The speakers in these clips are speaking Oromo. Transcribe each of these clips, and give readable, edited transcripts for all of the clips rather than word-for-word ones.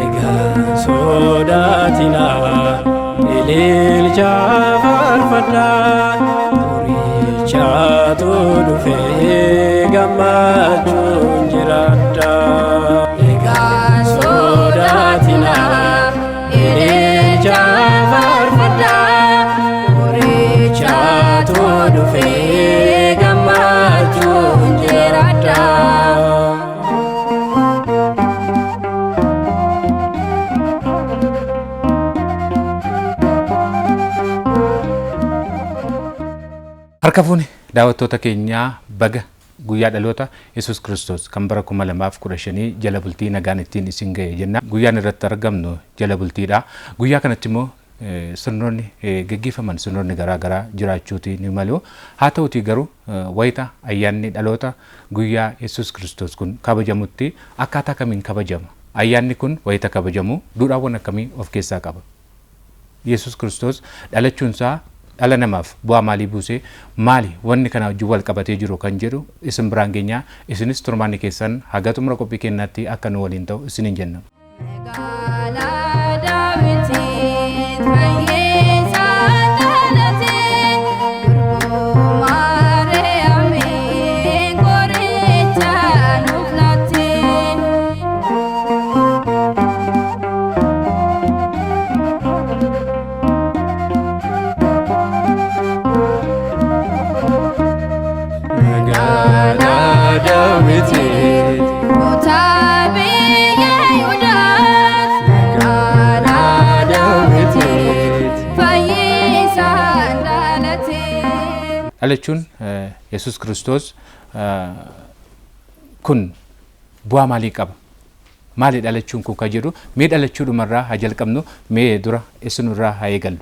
Egaa sodaatina ililcha farfadhaa durichaatu dhufee gammachuun jiraadha. Egaa sodaatina ililcha farfadhaa durichaatu dhufee gammachuun jiraadha. Harka fuuni daawwattoota keenyaa baga guyyaa dhaloota Yesuus Kiristoos kan bara 2015 jala bultii nagaan ittiin isin ga'e jenna. Guyyaan irratti argamnu jala bultiidha. Guyyaa kanatti immoo sirnoonni gaggeeffaman sirnoonni garaagaraa jiraachuuti ni malu. Haa ta'uutii garuu wayita ayyaanni dhaloota guyyaa Yesuus Kiristoos kun kabajamutti akkaataa kamiin kabajama? Ayyaanni kun wayita kabajamu duudhaawwan akkamii of keessaa qaba? Yesuus Kiristoos dhalachuunsaa dhala namaaf bu'aa maalii buusee maali wanni kana wajjin wal qabatee jiru kan jedhu isin biraan geenyaa isinis turmaanni keessan haga xumura qophii keenyaatti akka nu waliin ta'u isiniin jenna. Dhalachuun Yesuus Kiristoos kun bu'aa maalii qaba? Maali dhalachuun kun kan jedhu mee dhalachuudhumarraa haa jalqabnu mee dura isinurraa haa eegallu.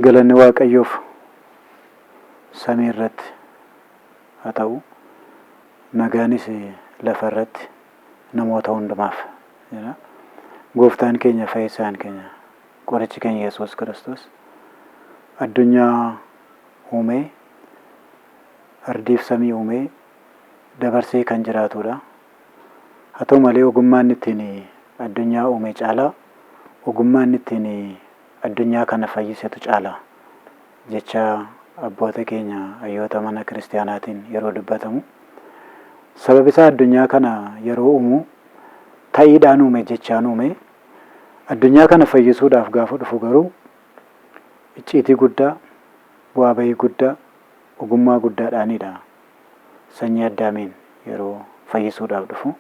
Galanni Waaqayyoof samii irratti haa ta'u nagaanis lafa irratti namoota hundumaaf. Gooftaan keenya fayyisaan keenya qorichi keenya Yesuus Kiristoos addunyaa uumee ardiif samii uumee dabarsee kan jiraatudha. Haa ta'u malee ogummaan ittiin addunyaa uume caalaa ogummaan ittiin addunyaa kana fayyisetu caalaa jecha abboota keenya hayyoota mana kiristaanaatiin yeroo dubbatamu. Sababni isaa addunyaa kana yeroo uumu ta'iidhaan uume jechaan uume addunyaa kana fayyisuudhaaf gaafa dhufu garuu icciitii guddaa bu'aa bahii guddaa ogummaa guddaadhaanidha sanyii Addaamiin yeroo fayyisuudhaaf dhufu.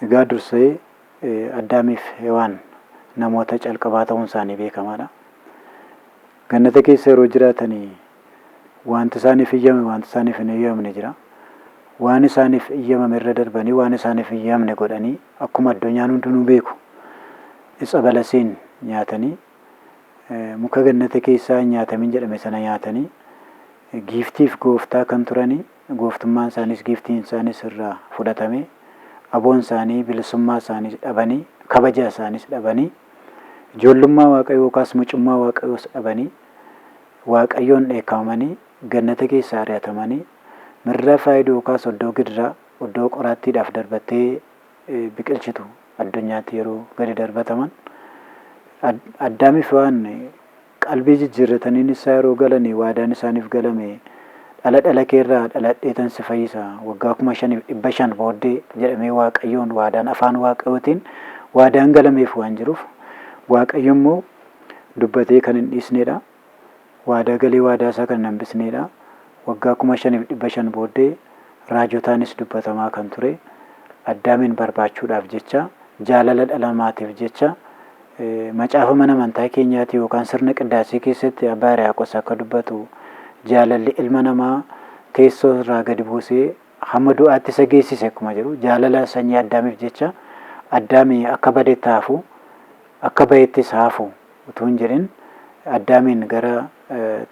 Egaa dursee Addaamiif Hewaan namoota calqabaa ta'uun isaanii beekamaadha. Gannata keessa yeroo jiraatanii wanti isaaniif iyyame wanti isaaniif hin iyyamne jira. Waan isaaniif iyyamame irra darbanii waan isaaniif hin iyyamne godhanii akkuma addunyaan hundinuu beeku isa balasiin nyaatanii muka gannata keessaa nyaatamin jedhame sana nyaatanii giiftiif gooftaa kan turanii gooftummaan isaaniis giiftiin isaaniis irraa fudhatame aboon isaanii bilisummaa isaaniis dhabanii kabaja isaaniis dhabanii ijoollummaa Waaqayyoo yookaas mucummaa Waaqayyoos dhabanii Waaqayyoon dheekkamanii gannata keessaa ari'atamanii mirra faayidoo yookaas oddoo gidiraa oddoo qoraattiidhaaf darbattee biqilchitu addunyaatti yeroo gadi darbataman Addaamiif waan qalbii jijjiirratanii isaa yeroo galanii waadaan isaaniif galame dhala keerraa dhaladheetan si fayyisa waggaa 5,500 booddee jedhamee Waaqayyoon waadaan afaan Waaqayyootiin waadaan galameef waan jiruuf Waaqayyo immoo dubbatee kan hin dhiisnedha. Waadaa galee waadaa isaa kan hin hambisnedha. Waggaa 5,500 booddee raajotaanis dubbatamaa kan ture Addaamin barbaachuudhaaf jecha jaalala dhala namaatiif jecha macaafa mana amantaa keenyaatti yookaan sirna qiddaasii keessatti Abbaa Hiriyaaqos akka dubbatu jaalalli ilma namaa teessoo irraa gadi buusee hamma du'aatti isa geessise akkuma jiru jaalala sanyii Addaamiif jecha Addaami akka badeetti hafu akka bayeettis hafu utuu hin jedhin Addaamin gara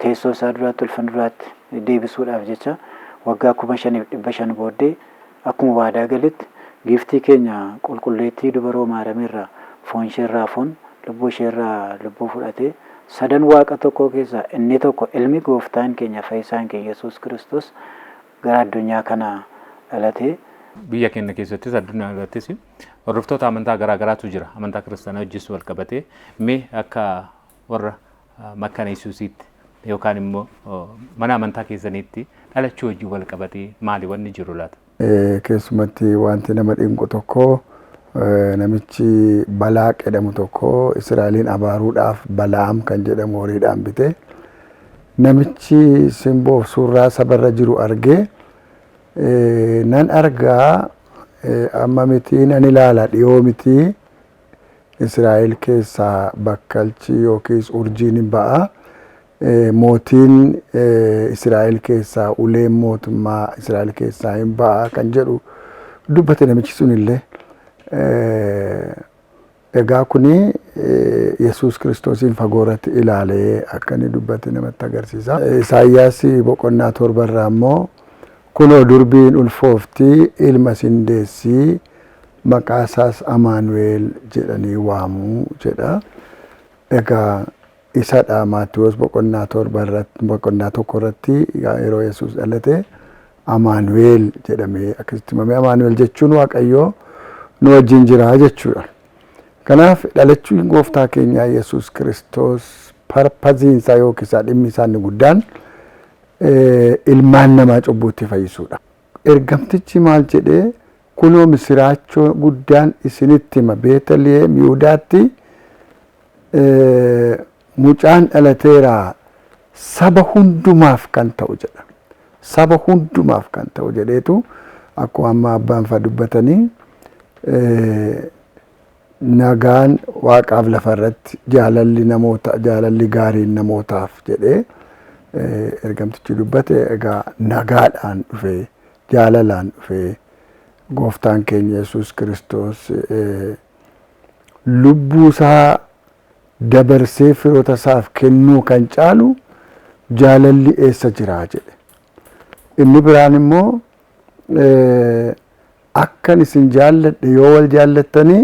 teessoo isaa duraatti ulfina duraatti deebisuudhaaf jecha waggaa 5,500 booddee akkuma waadaa galetti giiftii keenya qulqulleettii dubaroo Maariyamirraa foon isheerraa foon lubbuu isheerraa lubbuu fudhatee sadan waaqa tokko keessaa inni tokko ilmi gooftaan keenya fayyisaan keenya Yesuus Kiristoos gara addunyaa kana dhalatee Biyya keenya keessattis addunyaa irrattis hordoftoota amantaa garaa garaatu jira. Amantaa kiristaanaa wajjin wal qabatee mee akka warra Makkaana Yesuusiitti yookaan immoo mana amantaa keessaniitti dhalachuu wajjin wal qabatee maali wanni jiru laata? Keessumatti wanti nama dinqu tokko namichi Balaaq jedhamu tokko Israa'eliin abaaruudhaaf Balaam kan jedhamu horiidhaan bite. Namichi simboo suuraa sabarra jiru argee nan argaa amma miti nan ilaala dhiyoo miti Israa'el keessaa bakkalchi yookiis urjiin hin ba'a. Mootiin Israa'el keessaa uleen mootummaa Israa'el keessaa hin ba'a kan jedhu dubbate namichi sun illee. Egaa kuni Yesuus Kiristoosiin fagoorratti ilaalee akka inni dubbate namatti agarsiisa. Isaayyaas boqonnaa 7 irraa immoo kunoo durbiin ulfoofti ilma sindeessii maqaa isaas Amaanu'eel jedhanii waamuu jedha. Egaa isadha Maatewos boqonnaa 7 irratti boqonnaa 1 irratti yeroo Yesuus dhalate Amaanu'eel jedhamee akkasitti himame. Amaanu'eel jechuun Waaqayyoo nu wajjin jira jechuudha. Kanaaf dhalachuun gooftaa keenyaa Yesuus Kiristoos parpaziin isaa yookiis dhimmi isaa inni guddaan ilmaan namaa cubbuutti fayyisuudha. Ergamtichi maal jedhee kunoo misiraachoo guddaan isinitti hima Beetaliheem Yihudaatti mucaan dhalateera saba hundumaaf kan ta'u jedha. Saba hundumaaf kan ta'u jedheetu akkuma amma abbaan fa'aa dubbatanii nagaan waaqaaf lafarratti jaalalli gaariin namootaaf jedhee ergamtichi dubbate. Egaa nagaadhaan dhufee jaalalaan dhufee gooftaan keenya Yesuus Kiristoos lubbuu isaa dabarsee firoota isaaf kennuu kan caalu jaalalli eessa jira jedhe. Inni biraan immoo akkan isin jaalladhe yoo wal jaallattanii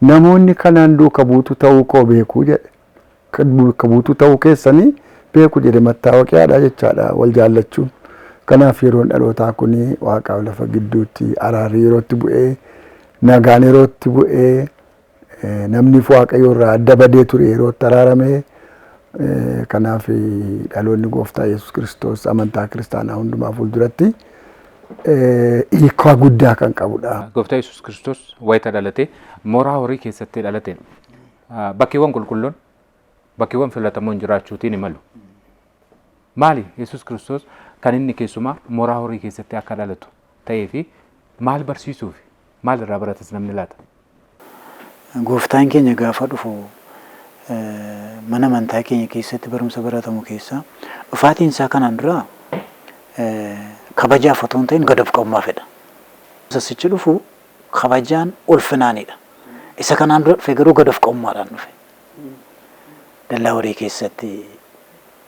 namoonni kanaan duuka buutu ta'uu koo beekuu jedhe. Duuka buutu ta'uu keessanii beeku jedhe mattaawoqiyaadha jechaadha wal jaallachuun. Kanaaf yeroon dhalootaa kuni waaqaaf lafa gidduutti araarri yerootti bu'ee nagaan yerootti bu'ee namni Waaqayyo irraa adda badee ture yerootti araarame. Kanaaf dhaloonni gooftaa Yesuus Kiristoos amantaa kiristaanaa hundumaa fuulduratti hiika guddaa kan qabudha. Gooftaa Yesuus Kiristoos wayita dhalate mooraa horii keessatti dhalateen bakkeewwan qulqulluun bakkeewwan filatamoon jiraachuutiin himalu. Maali Yesuus Kiristoos kan inni keessumaa mooraa horii keessatti akka dhalatu ta'ee fi maal barsiisuuf maal irraa baratas namni laata? Gooftaan keenya gaafa dhufu mana amantaa keenya keessatti barumsa baratamu keessa dhufaatiin isaa kanaan dura kabajaaf otoo hin ta'in gad of qabummaa fedha. Sasichi dhufu kabajaan ulfinaanidha. Isa kanaan dura dhufe garuu gad of qabummaadhaan dhufe. Dallaa horii keessatti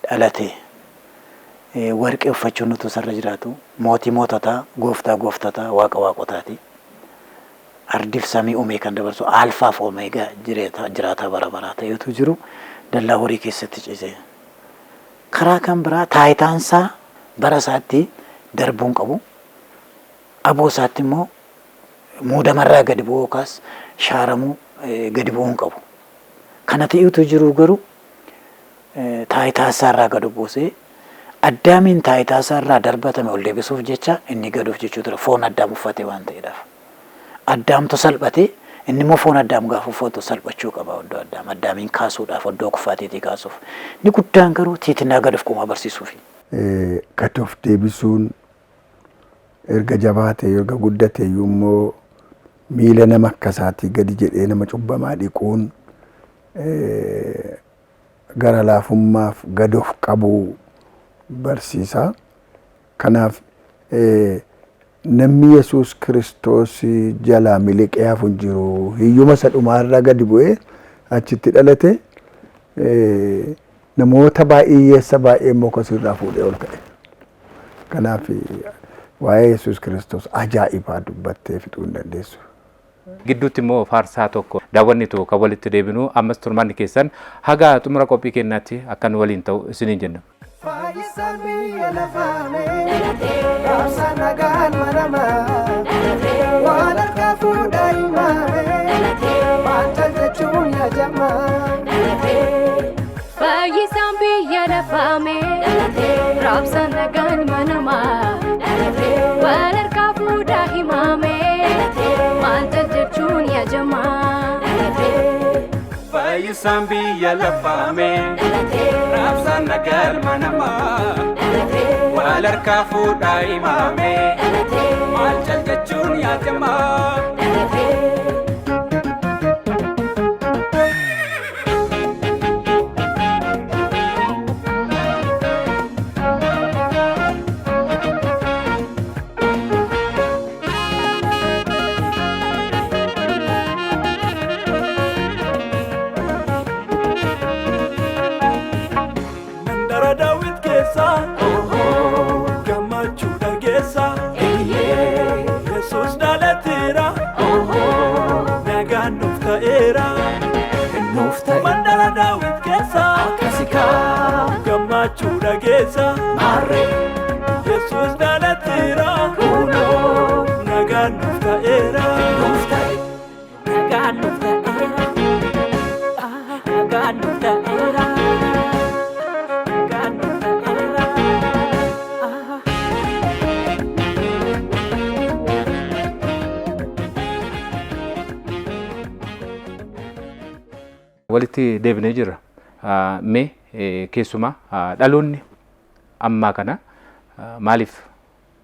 dhalate. Warqee uffachuun nuti sarara jiraatu mootii moototaa gooftaa gooftotaa waaqa waaqotaati. Ardiif samii uumee kan dabarsu alfaaf omeegaa jiraataa bara baraa ta'etu jiru dallaa horii keessatti ciise. Karaa kan biraa taayitaansaa bara isaatti darbuun qabu. Aboo isaatti immoo muudamarraa gadi bu'uu yookaas shaaramuu gadi bu'uun qabu. Kana ta'etu jiru garuu taayitaasaarraa gadi buusee Addaamiin taayitaasaarraa darbatame ol deebisuuf jecha inni gaduuf jechuu ture foon addaam uffatee waan ta'eedhaaf. Addaamtu salphate inni immoo foon addaam gaafa uffatu salphachuu qaba oddoo addaam. Addaamiin kaasuudhaaf oddoo kuffaateetii kaasuuf. Inni guddaan garuu tiitinaa gad of qubaa barsiisuufi. Gad of deebisuun erga jabaate erga guddate immoo miila nama akkasaatii gadi jedhee nama cubbamaa dhiquun gara laafummaaf gad of qabuu barsiisa. Kanaaf namni Yesuus Kiristoos jalaa miliqee hafu hin jiru. Hiyyuma isa dhumaarraa gadi bu'ee achitti dhalate namoota baay'eessa baay'ee immoo kosirraa fuudhee ol ka'e. Kanaaf waa'ee Yesuus Kiristoos ajaa'ibaa dubbattee fixuu hin dandeessu. Gidduutti immoo faarsaa tokko daawwannitu kan walitti deebinu ammas turmaanni keessan haga xumura qophii kennaatti akkan waliin ta'u isiniin jenna. Faayisaa biyya lafaa mee, gaafsa nagaan maramaa. Eessaan biyya lafaame raabsaan nagalma namaa wal harkaa fuudhaa himaame maal caljachuun yaadamaa. Mandara Dawit kesa kasika gamachuda kesa mare Jesus dalatira kuno nagan nufta era nufta nagan nufta era nagan nufta era nagan nufta era. Walitti deebinee jirra. Mee keessumaa dhaloonni ammaa kana maaliif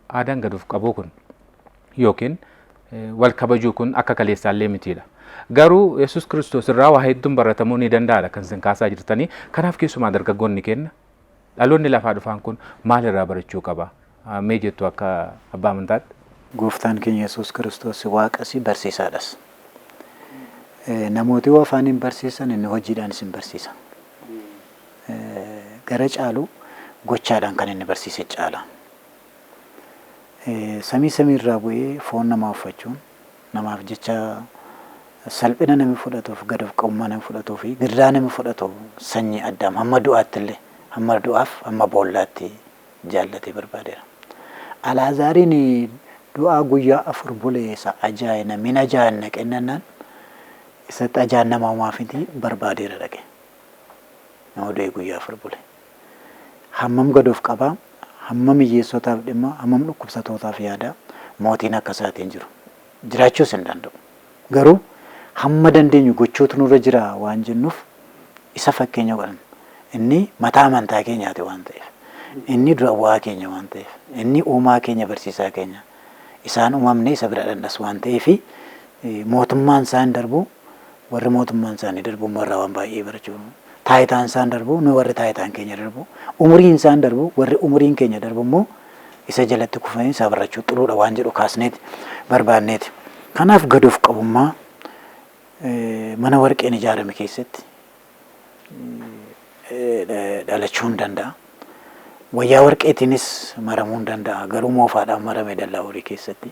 aadaan gaduuf qabuu kun yookiin wal kabajuu kun akka kaleessaallee mitiidha. Garuu Yesuus Kiristoos irraa waa hedduun baratamuu ni danda'aadha kan isin kaasaa jirtanii. Kanaaf keessumaa dargaggoonni kenna dhaloonni lafaa dhufaan kun maal irraa barachuu qaba? Mee jettu akka abbaa amantaatti? Gooftaan keenya Yesuus Kiristoos waaqasi barsiisaadhas. Namooti afaaniin barsiisan inni hojiidhaan isin barsiisa. Gara caalu gochaadhaan kan inni barsiise caala. Samii irraa bu'ee foon namaa uffachuun namaaf jecha salphina namni fudhatuuf gad of qabummaa namni fudhatuu fi girraa namni fudhatu sanyii Addaam hamma du'aatti illee hamma du'aaf hamma boollaatti jaallatee barbaadeera. Alaazaariin du'aa guyyaa 4 bulee isa ajaa'ina mina ajaa'ina kennannaan isatti ajaan nama uumaafitii barbaadeera dhaqe. Nama du'e guyyaa 4 bulee. Hammam gad of qabaa, hammam hiyyeessotaaf dhimma, hammam dhukkubsatootaaf yaada mootiin akka isaatiin jiru. Jiraachuus hin danda'u. Garuu hamma dandeenyu gochootu nurra jira waan jennuuf isa fakkeenya godhan. Inni mataa amantaa keenyaati waan ta'eef. Inni dura bu'aa keenya waan ta'eef. Inni uumaa keenya barsiisaa keenya. Isaan uumamne isa bira dhandhas waan ta'eef mootummaan isaan darbu warri mootummaan isaanii darbu warra waan baay'ee barachuu. Taayitaan isaan darbu nu warri taayitaan keenya darbu. Umuriin isaan darbu warri umuriin keenya darbu immoo isa jalatti kufanii isaa barachuu xuruudha waan jedhu kaasneeti barbaanneeti. Kanaaf gad of qabummaa mana warqeen ijaarame keessatti dhalachuu hin danda'a. Wayyaa warqeetiinis maramuu hin danda'a. Garuu moofaadhaan marame dallaa horii keessatti.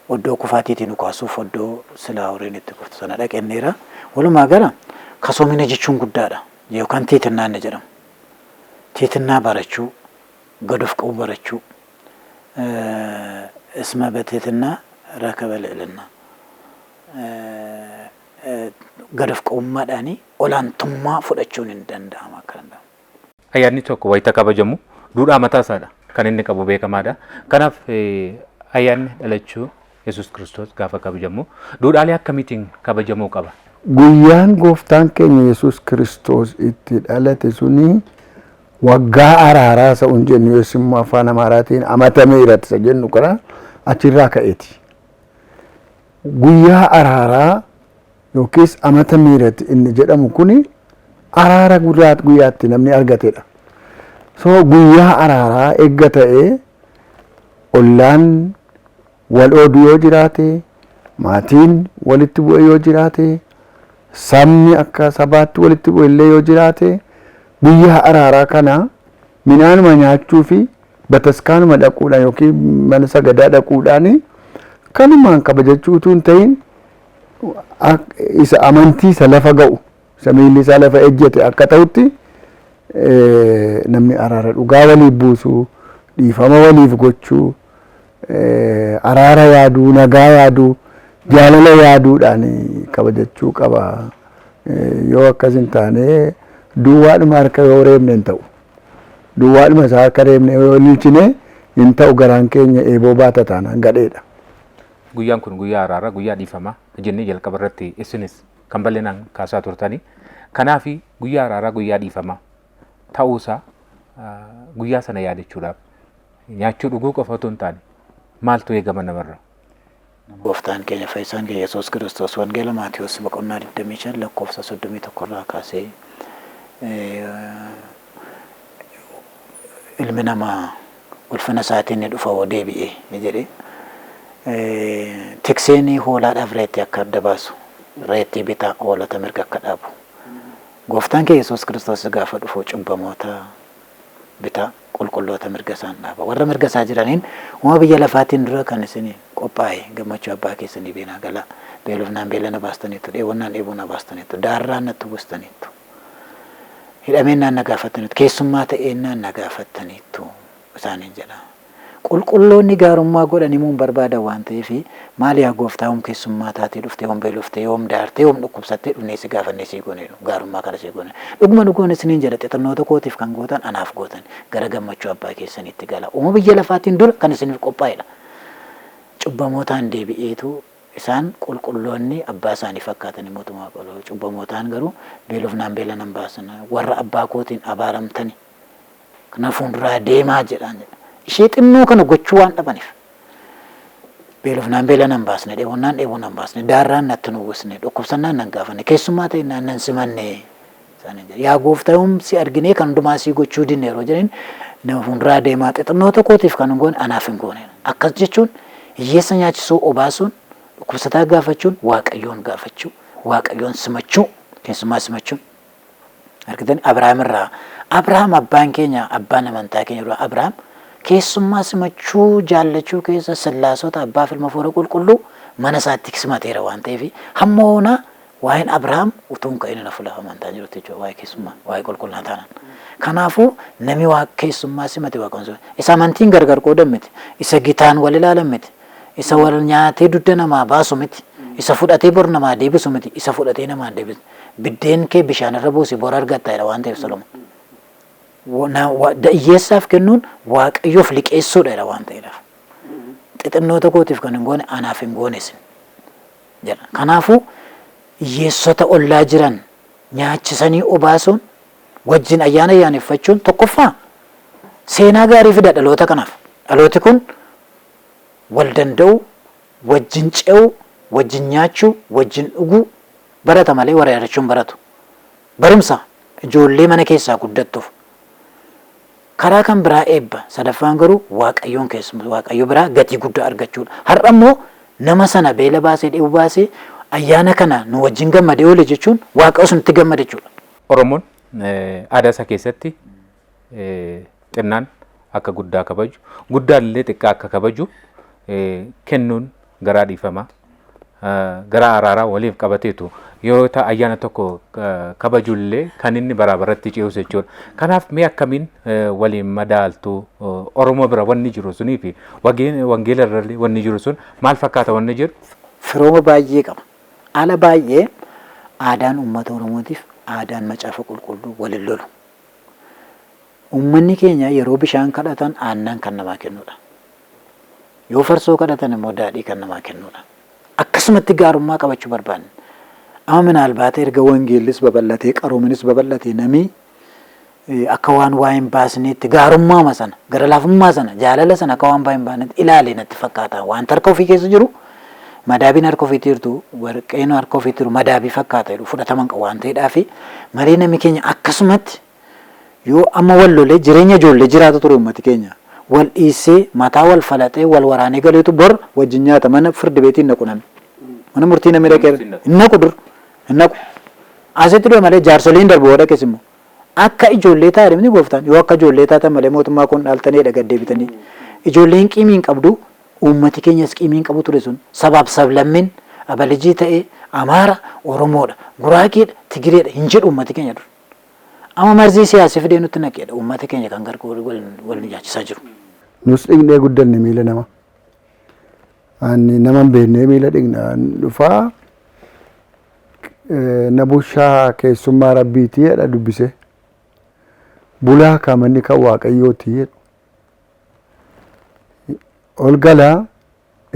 Oddoo kufaatiitiin ukaasuuf oddoo silaa horiin itti kuftu sana dhaqenneera. Walumaa gala kasoomina jechuun guddaadha. Yookaan tiitinnaa inni jedhamu. Tiitinnaa barachuu, gad of qabu barachuu, isma batiitinnaa rakaba leelennaa. Gad of qabummaadhaanii olaantummaa fudhachuun hin danda'ama akka danda'amu. Ayyaanni tokko wayita kabajamu duudhaa mataa isaadha kan inni qabu beekamaadha. Kanaaf ayyaanni dhalachuu Yesuus Kiristoos gaafa kabajamu duudhaalee akkamiitiin kabajamuu qaba? Guyyaan gooftaan keenya Yesuus Kiristoos itti dhalate suni waggaa araaraa isa jennu yoosimmoo afaan Amaaraatiin amatameera isa jennu kana achirraa ka'eeti. Guyyaa araaraa yookiis amatameera inni jedhamu kuni araara guyyaatti namni argatedha. So guyyaa araaraa eegga ta'ee ollaan wal ooduu yoo jiraate, maatiin walitti bu'e yoo jiraate, sabni akka sabaatti walitti bu'e illee yoo jiraate, guyyaa araaraa kana minaanuma nyaachuu fi bataskaanuma dhaquudhaan yookiin mana sagadaa dhaquudhaan kanumaan kabajachuu utuu hin ta'in isa amantii isa lafa ga'u isa miilli isaa lafa ejjete akka ta'utti namni araara dhugaa waliif buusuu, dhiifama waliif gochuu, araara yaaduu, nagaa yaaduu, jaalala yaaduudhaan kabajachuu qaba. Yoo akkas hin taane duwwaadhuma harka yoo reebne hin ta'u. Duwwaadhuma isaa harka reebne yoo ilchine hin ta'u garaan keenya eeboo baata taanaan gadheedha. Guyyaan kun guyyaa araaraa, guyyaa dhiifamaa jennee jalqaba irratti isinis kan bal'inaan kaasaa turtanii Kanaafi guyyaa araaraa guyyaa dhiifamaa ta'uusaa guyyaa sana yaadachuudhaaf nyaachuu dhuguu qofa otoo hin taane maaltu eegama namarraa? Gooftaan keenya Fayyisaan keenya Yesuus Kiristoos Wangeela Maatiyos boqonnaa 25 lakkoofsa 31 irraa kaasee ilmi namaa ulfina isaatiin ni dhufa yoo deebi'e ni jedhee tikseen hoolaadhaaf reetti akka adda baasu reetti bitaa hoolota mirga akka dhaabu gooftaan keenya Yesuus Kiristoos gaafa dhufu cubbamoota bitaa qulqulloota mirga isaan dhaaba warra mirga isaa jiraniin uma biyya lafaatiin dura kan isin qophaa'e gammachuu abbaa keessanii beenaa galaa beelofnaan beelana baastaniitu dheebonnaan dheebona baastaniitu daarraan natti buustaniitu hidhameenaan na gaafataniitu keessummaa ta'eennaan na gaafataniitu isaaniin jedha qulqulloonni gaarummaa godhanii muun barbaada waan ta'eef maali yaa gooftaa hom keessummaa taatee dhuftee hom beeloftee hom daartee hom dhukkubsattee dhufnee si gaafannee si goone gaarummaa kana si goone dhuguma dhugoon isiniin jedha xixinnoota kootiif kan gootan anaaf gootan gara gammachuu abbaa keessaniitti gala uma biyya lafaatiin dura kan isiniif qophaa'edha cubbamootaan deebi'eetu isaan qulqulloonni abbaa isaanii fakkaatanii mootummaa qaloo cubbamootaan garuu beelofnaan beelanan baasan warra abbaa kootiin abaaramtani kanaaf fuulduraa deemaa jedhaan jedha ishee xinnoo kana gochuu waan dhabaniif beelofnaan beelanan baasne dheebonnaan dheebonan baasne daarraan natti nu uwwisne dhukkubsannaan nan gaafanne keessummaa ta'e nan simanne isaaniin jedha yaa gooftaa si arginee kan hundumaa sii gochuu dinne yeroo jedhan nama fuulduraa deemaa xixinnoota kootiif kan hin goone anaaf hin goone akkas jechuun hiyyeessa nyaachisuu obaasuun dhukkubsataa gaafachuun waaqayyoon gaafachuu waaqayyoon simachuu keessummaa simachuun argitanii Abrahaam abbaan keenya abbaan amantaa keenya dura Abrahaam keessummaa simachuu jaallachuu keessa sillaasota abbaa filma foora qulqulluu mana isaatti simateera waan ta'eef hamma hoonaa waa'een Abrahaam utuun ka'in na fulaaf amantaa jirutti jechuudha waa'ee keessummaa waa'ee qulqullina taanaan kanaafuu namni waa keessummaa simate waaqon isa amantiin gargar qoodan miti isa gitaan wal ilaalan miti isa wal nyaatee dudda namaa baasu miti isa fudhatee bor namaa deebisu miti isa fudhatee namaa deebisu biddeen kee bishaan irra buusi bor argattaadha waan ta'eef Solomoon hiyyeessaaf kennuun waaqayyoof liqeessuudha waan ta'eedhaaf xixinnoota kootiif kan hin goone anaaf hin goonesin jedha kanaafuu hiyyeessota ollaa jiran nyaachisanii obaasuun wajjin ayyaana ayyaaneffachuun tokkoffaa seenaa gaarii fida dhaloota kanaaf dhalooti kun wal danda'u wajjin ce'u wajjin nyaachuu wajjin dhuguu barata malee warra yaadachuun baratu barumsa ijoollee mana keessaa guddattuuf karaa kan biraa eebba sadaffaan garuu waaqayyoon keessumaa waaqayyo biraa gatii guddaa argachuudha har'a immoo nama sana beela baasee dheebu baasee ayyaana kana nu wajjin gammadee oole jechuun waaqa osumatti gammade jechuudha. Oromoon aadaa isaa keessatti xinnaan akka guddaa kabaju guddaan illee xiqqaa akka kabaju kennuun garaa dhiifamaa garaa araaraa waliif qabateetu yeroo ta'u ayyaana tokko kabajullee kan inni baraabaratti ce'us jechuudha. Kanaaf mee akkamiin waliin madaaltu Oromoo bira wanni jiru sunii fi wangeela irrallee wanni jiru sun maal fakkaata wanni jiru? Firooma baay'ee qaba. Ala baay'ee aadaan uummata Oromootiif aadaan macaafa qulqulluu waliin lolu. Uummanni keenya yeroo bishaan kadhatan aannan kan namaa kennuudha. Yoo farsoo kadhatan immoo daadhii kan namaa kennuudha. Akkasumatti gaarummaa qabachuu barbaanne. Amma minaalbaata erga wangeellis babal'atee qaroominis babal'atee namni akka waan hin baasneetti gaarummaa sana gara laafummaa sana jaalala sana akka waan hin baasneetti ilaalee natti fakkaata waan harka ofii keessa jiru madaabiin harka ofii jirtu warqeen harka ofii jiru madaabii fakkaata jedhu fudhataman qabu waan ta'eedhaaf malee namni keenya akkasumatti yoo amma wal lolee jireenya ijoollee jiraatu ture uummati keenya wal dhiisee mataa wal falaxee wal waraanee galeetu bor wajjin nyaata mana firdi beetiin naqu namni mana murtii namni dhaqee naqu dur naqu asitti dhufe malee jaarsoliin darbu wada keessimmoo akka ijoollee taa'e miti gooftaan yoo akka ijoollee taatan malee mootummaa kun dhaaltanii dhagaddee bitanii ijoolleen qiimiin qabdu uummati keenyas qiimiin qabu ture sun sabaaf sablammin abalijii ta'ee Amaara Oromoodha Guraageedha Tigireedha hin jedhu uummati keenya dur amma marzii siyaasii fidee nutti naqeedha uummati keenya kan gargaaru wal nijaachisaa jiru. Nus dhiqnee guddanne miila nama. Ani nama beeknee miila dhiqnaan dhufaa na bushaa keessummaa rabbiitii jedha dubbise. Bulaa kamanni kan waaqayyooti jedhu. Ol galaa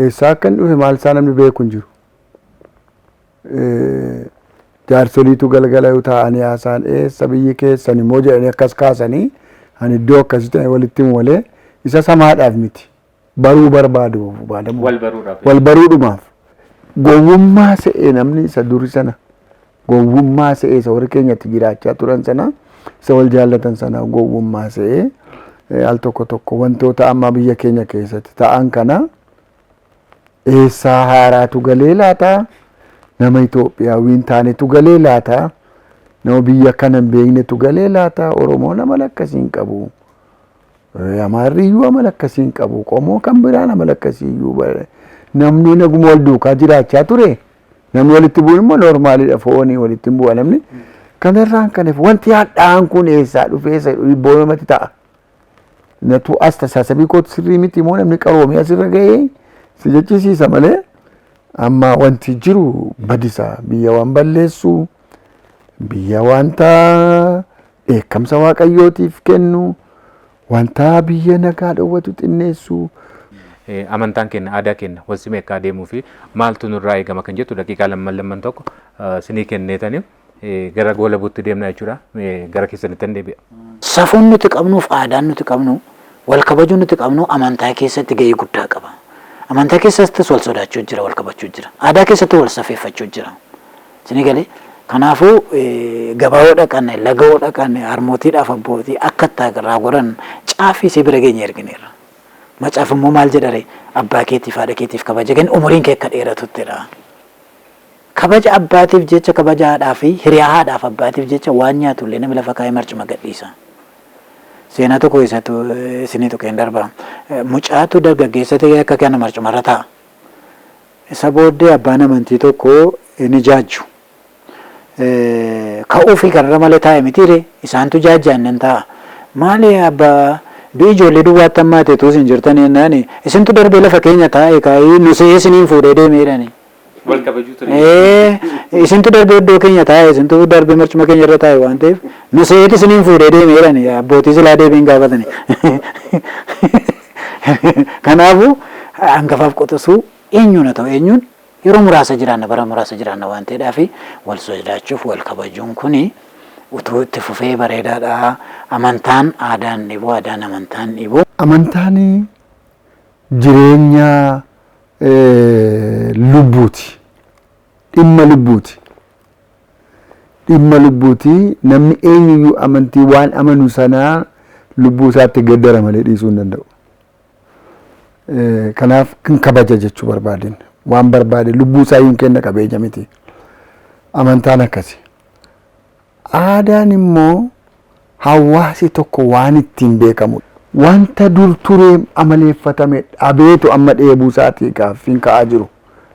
eessaa akka inni dhufe maal isaa namni beeku hin jiru. jaarsoliitu galgala yoo ta'anii haasaan eessa biyyi keessan immoo jedhanii akkas kaasanii ani iddoo akkasii ta'e walitti malee isa samaadhaaf miti baruu barbaadu wal baruudhumaaf gowwummaa se'ee namni isa duri sana gowwummaa se'ee isa warri keenyatti jiraachaa turan sana isa wal jaallatan sana gowwummaa se'ee al tokko wantoota amma biyya keenya keessatti ta'an kana eessaa haaraatu galee laata nama Itoophiyaawwiin taanetu galee laata nama biyya kana hin beeknetu galee laata Oromoo nama lakkasiin qabu Amaarriyyuu amala akkasiin qabu Qomoo kan biraan amala akkasiiyyuu namni naguma wal duukaa jiraachaa ture namni walitti bu'u immoo noormaaliidha foonii walitti bu'a namni kanarraan kaneef wanti hadhaan kun eessaa dhufee dhiibboo namatti ta'a natu as tasaasabii kootu sirrii miti immoo namni qaroomee asirra ga'ee si jechisiisa malee amma wanti jiru badisa biyya waan balleessu biyya wanta dheekkamsa waaqayyootiif kennu wanta biyya nagaa dhowwatu xinneessu amantaan kenna aadaa kenna wal simee akka adeemuu fi maaltu nurraa eegama kan jettu daqiiqaa lamman tokko sinii kenneetanii gara goola buutti deemna jechuudha gara keessanitti hin deebi'a. Safuun nuti qabnuuf aadaan nuti qabnu wal kabajuun nuti qabnu amantaa keessatti gahee guddaa qaba. Amantaa keessattis wal sodaachuu jira wal kabachuu jira aadaa keessatti wal safeeffachuu jira. Sinii galee kanaafuu gabaawoo dhaqan lagawoo dhaqan harmootiidhaaf abbootii akka itti godhan caafii si bira geenye ergineerra. Macaaf immoo maal jedhare abbaa keetiif haadha keetiif kabaja kenni umuriin kee akka dheeratuttidha. Kabaja abbaatiif jecha kabaja haadhaa fi hiriyaa haadhaaf abbaatiif jecha waan nyaatullee namni lafa kaa'ee marcuma gadhiisa. Seenaa tokko keessattuu isinii tokko hin darba. Mucaatu dargaggeessa ta'ee akka kana marcumarra taa'a. Isa booddee abbaan amantii tokko ni jaajju. Ka'uufi kanarra malee taa'e mitiire isaantu jaajjaan nan ta'a. Maali abbaa du'i ijoollee duwwaatti ammaate tuus hin jirtan yennaani isintu darbee lafa keenya taa'e kaa'ee nu se'ee isiniin fuudhee deemeedhani. Wal kabajuu ture. Isintu darbee iddoo keenya taa'e isintu darbee marcuma keenya irra taa'e waan ta'eef nu se'eeti isiniin fuudhee deemeedhani abbootii silaa deebiin gaafatani. Kanaafuu hangafaaf qotisuu eenyuun haa ta'u eenyuun yeroo muraasa jiraanna bara muraasa jiraanna waan ta'eedhaaf wal sodaachuuf wal kabajuun kuni utuu itti fufee bareedaadha. Amantaan aadaan dhiboo aadaan amantaan dhiboo. Amantaan jireenya lubbuuti. Dhimma lubbuuti. Dhimma lubbuuti namni eenyuyyuu amantii waan amanu sanaa lubbuu isaatti gaddara malee dhiisuu hin danda'u. Kanaaf kan kabaja jechuu barbaadin waan barbaade lubbuu isaa hin kenna qabeenya miti. Amantaan akkasi. Aadaan immoo hawaasi tokko waan ittiin beekamu wanta dur turee amaleeffatame dhabeetu amma dheebuu isaatii gaaffiin ka'aa jiru.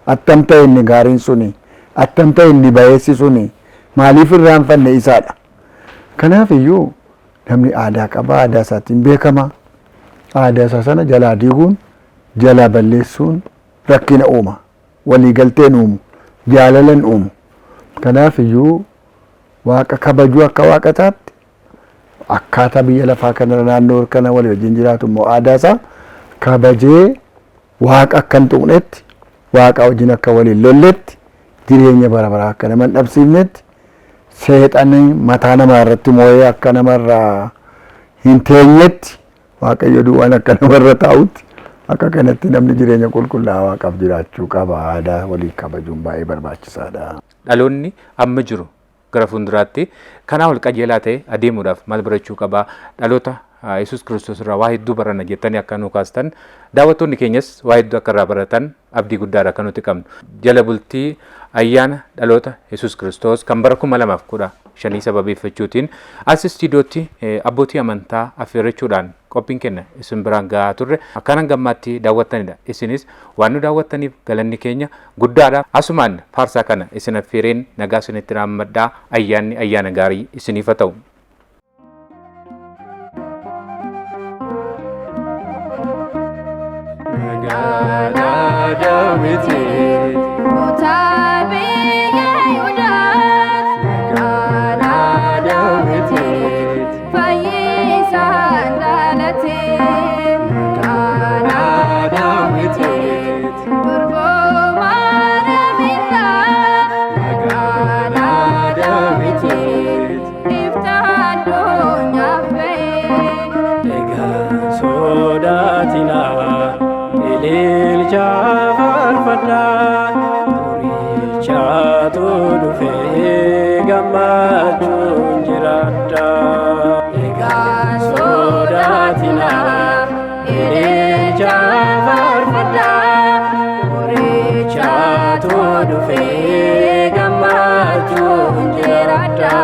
Attam ta'e inni gaariin suni attam ta'e inni bayeessi suni maaliif irraanfanne isaadha. Kanaaf iyyuu namni aadaa qaba aadaa isaatiin beekama. Aadaa isaa sana jalaa diiguun jalaa balleessuun rakkina uuma waliigalteen uumu jaalalan uumu. Kanaaf iyyuu waaqa kabajuu akka waaqataatti akkaataa biyya lafaa kana naannoo kana walii wajjin jiraatu immoo aadaa isaa kabajee waaqa akka hin tuqnetti waaqa wajjin akka waliin lolletti jireenya bara baraa akka nama hin dhabsiifnetti seexanni mataa namaa irratti moo'ee akka namarraa hin teenyetti waaqayyo du'aan akka namarra taa'utti akka kanatti namni jireenya qulqullaa'aa waaqaaf jiraachuu qaba. Aadaa walii kabajuun baay'ee barbaachisaadha. Dhaloonni amma jiru gara fuulduraatti kanaa ol qajeelaa ta'e adeemuudhaaf maal barachuu qaba dhaloota Yesuus Kiristoos irraa waa hedduu baranna jettanii akka nu kaastan daawwattoonni keenyas waa hedduu akka irraa baratan abdii guddaadha kan nuti qabnu. Jala bultii ayyaana dhaloota Yesuus Kiristoos kan bara 2015 sababeeffachuutiin as istiidiyootti abbootii amantaa affeerrachuudhaan qophiin kenna isin biraan gahaa turre akkanaan gammaatti daawwattanidha. Isinis waan nu daawwattaniif galanni keenya guddaadha. Asumaan faarsaa kana isin affeereen nagaa isinitti raammadhaa ayyaanni ayyaana gaarii isiniif haa ta'u. farda Durichatu dufe gammachuun jiraadha Egaa sodaatina Iricha farfadha Durichatu dufe gammachuun jiraadha